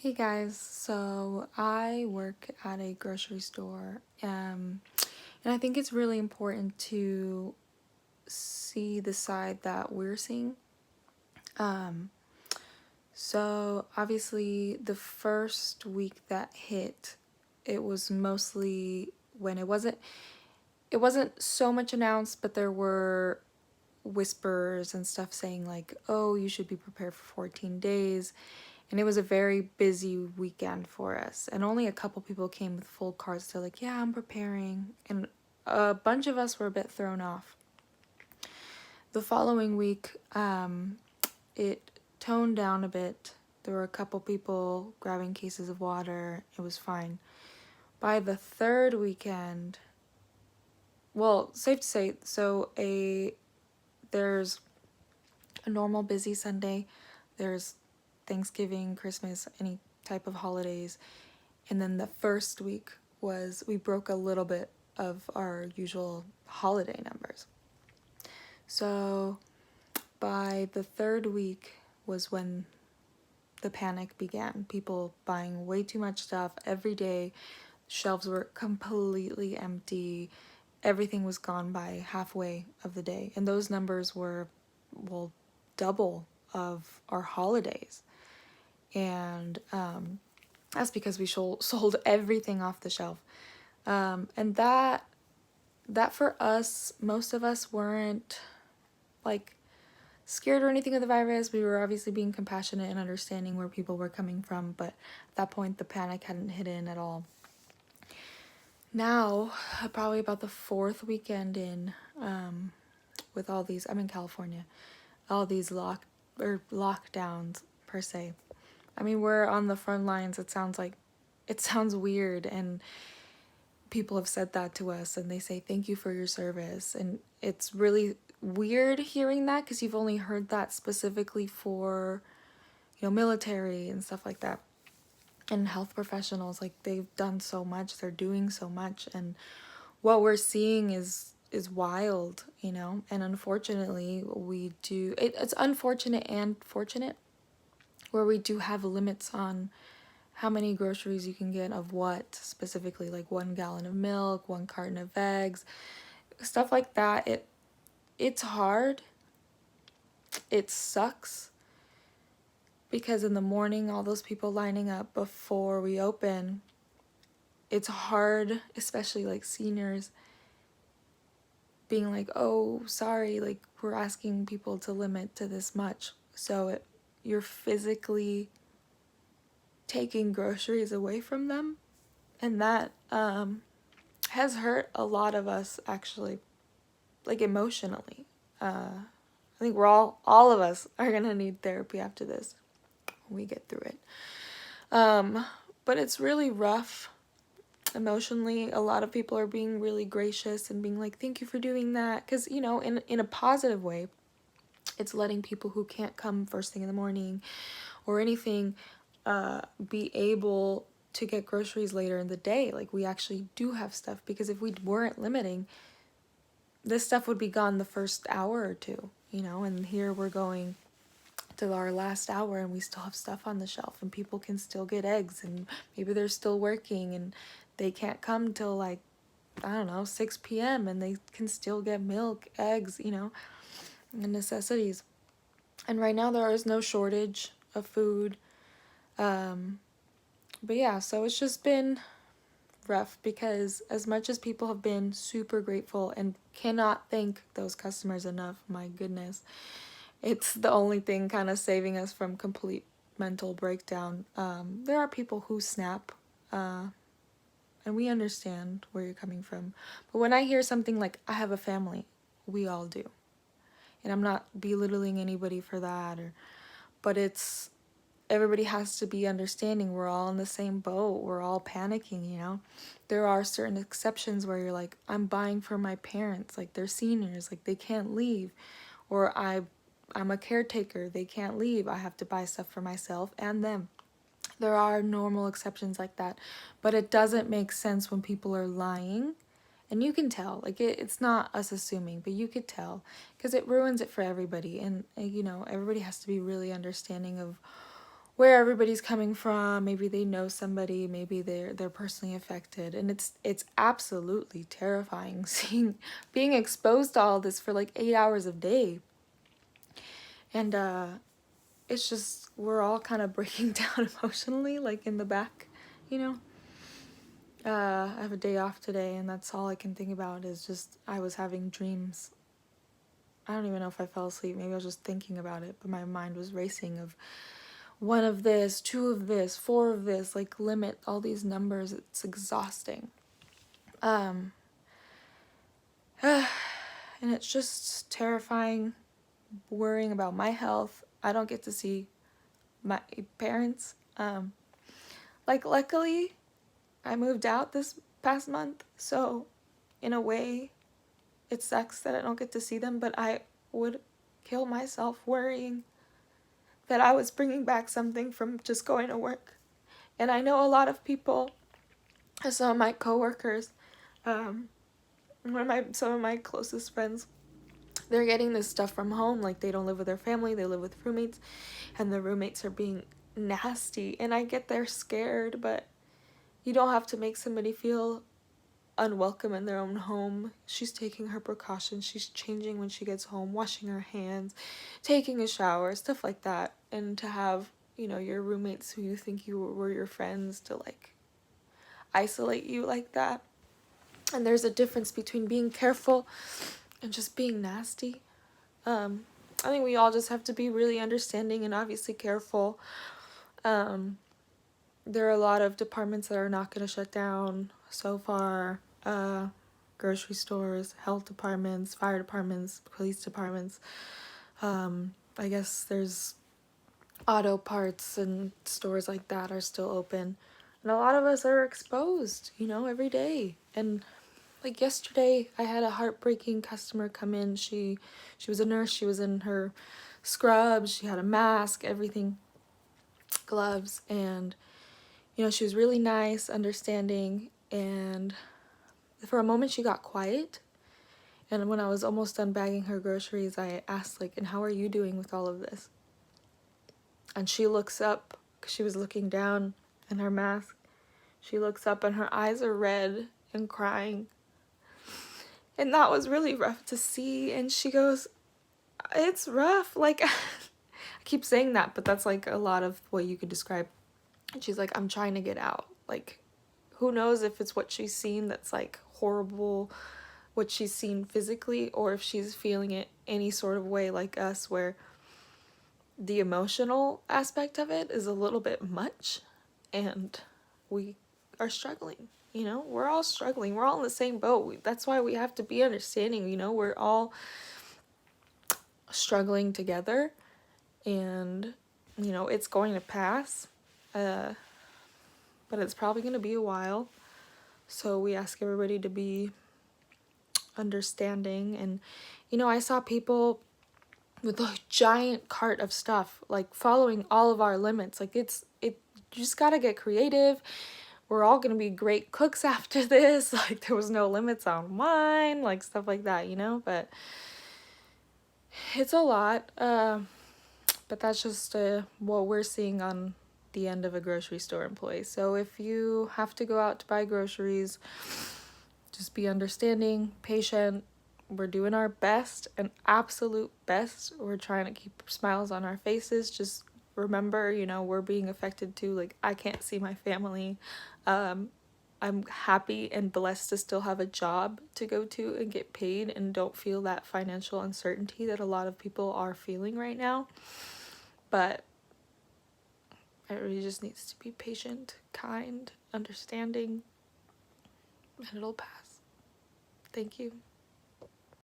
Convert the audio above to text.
Hey guys, so I work at a grocery store, and I think it's really important to see the side that we're seeing. Um, so obviously the first week that hit, it was mostly when it wasn't so much announced, but there were whispers and stuff saying like, oh, you should be prepared for 14 days. And it was a very busy weekend for us. And only a couple people came with full cards. They're like, yeah, I'm preparing. And a bunch of us were a bit thrown off. The following week, it toned down a bit. There were a couple people grabbing cases of water. It was fine. By the third weekend, well, safe to say, there's a normal busy Sunday. There's Thanksgiving, Christmas, any type of holidays. And then the first week was we broke a little bit of our usual holiday numbers. So by the third week was when the panic began. People buying way too much stuff every day. Shelves were completely empty. Everything was gone by halfway of the day. And those numbers were, well, double of our holidays. And that's because we sold everything off the shelf. And that for us, most of us weren't like scared or anything of the virus. We were obviously being compassionate and understanding where people were coming from, but at that point the panic hadn't hit in at all. Now, probably about the fourth weekend in, with all these, I'm in California, all these lockdowns per se. I mean, we're on the front lines. It sounds weird, and people have said that to us, and they say thank you for your service, and it's really weird hearing that because you've only heard that specifically for, military and stuff like that, and health professionals. Like, they've done so much, they're doing so much, and what we're seeing is wild, and unfortunately it's unfortunate and fortunate where we do have limits on how many groceries you can get of what specifically, like 1 gallon of milk, 1 carton of eggs, stuff like that. It's hard. It sucks because in the morning, all those people lining up before we open, it's hard, especially like seniors being like, oh, sorry, like we're asking people to limit to this much. So you're physically taking groceries away from them, and that has hurt a lot of us, actually, like emotionally. I think all of us are gonna need therapy after this when we get through it. But it's really rough emotionally. A lot of people are being really gracious and being like, thank you for doing that, because in a positive way, it's letting people who can't come first thing in the morning or anything be able to get groceries later in the day. Like, we actually do have stuff, because if we weren't limiting, this stuff would be gone the first hour or two, and here we're going to our last hour and we still have stuff on the shelf, and people can still get eggs, and maybe they're still working and they can't come till like, I don't know, 6 p.m. and they can still get milk, eggs, and necessities. And right now there is no shortage of food. But yeah, so it's just been rough, because as much as people have been super grateful and cannot thank those customers enough, my goodness, it's the only thing kind of saving us from complete mental breakdown. There are people who snap, and we understand where you're coming from. But when I hear something like, I have a family, we all do. And I'm not belittling anybody for that, but everybody has to be understanding. We're all in the same boat. We're all panicking. There are certain exceptions where you're like, I'm buying for my parents, like they're seniors, like they can't leave, or I'm a caretaker, they can't leave, I have to buy stuff for myself and them. There are normal exceptions like that, but it doesn't make sense when people are lying. And you can tell, like, it's not us assuming, but you could tell, because it ruins it for everybody. And everybody has to be really understanding of where everybody's coming from. Maybe they know somebody, maybe they're personally affected, and it's absolutely terrifying being exposed to all this for like 8 hours a day. And it's just, we're all kind of breaking down emotionally, like in the back, you know. I have a day off today, and that's all I can think about is just, I was having dreams. I don't even know if I fell asleep. Maybe I was just thinking about it, but my mind was racing of 1 of this, 2 of this, 4 of this, like limit all these numbers. It's exhausting. And it's just terrifying, worrying about my health. I don't get to see my parents. Like, luckily, I moved out this past month, so in a way, it sucks that I don't get to see them, but I would kill myself worrying that I was bringing back something from just going to work. And I know a lot of people, some of my coworkers, some of my closest friends, they're getting this stuff from home. Like, they don't live with their family, they live with roommates, and the roommates are being nasty. And I get they're scared, but you don't have to make somebody feel unwelcome in their own home. She's taking her precautions. She's changing when she gets home, washing her hands, taking a shower, stuff like that. And to have, you know, your roommates who you think you were your friends to like isolate you like that. And there's a difference between being careful and just being nasty. I think we all just have to be really understanding and obviously careful. There are a lot of departments that are not going to shut down so far. Grocery stores, health departments, fire departments, police departments. I guess there's auto parts and stores like that are still open. And a lot of us are exposed, you know, every day. And like yesterday, I had a heartbreaking customer come in. She was a nurse. She was in her scrubs. She had a mask, everything, gloves. And, you know, she was really nice, understanding. And for a moment, she got quiet. And when I was almost done bagging her groceries, I asked, like, and how are you doing with all of this? And she looks up, because she was looking down in her mask. She looks up and her eyes are red and crying. And that was really rough to see. And she goes, it's rough. Like, I keep saying that, but that's like a lot of what you could describe. And she's like, I'm trying to get out. Like, who knows if it's what she's seen that's like horrible, what she's seen physically, or if she's feeling it any sort of way like us, where the emotional aspect of it is a little bit much and we are struggling. You know, we're all struggling. We're all in the same boat. That's why we have to be understanding. You know, we're all struggling together, and, you know, it's going to pass, but it's probably going to be a while. So we ask everybody to be understanding. And, you know, I saw people with a giant cart of stuff, like following all of our limits. Like, you just gotta get creative. We're all gonna be great cooks after this. Like, there was no limits on wine, like stuff like that, you know. But it's a lot. But that's just what we're seeing on the end of a grocery store employee. So if you have to go out to buy groceries, just be understanding, patient. We're doing our best, an absolute best. We're trying to keep smiles on our faces. Just remember, you know, we're being affected too. Like, I can't see my family. I'm happy and blessed to still have a job to go to and get paid and don't feel that financial uncertainty that a lot of people are feeling right now. But everybody just needs to be patient, kind, understanding, and it'll pass. Thank you.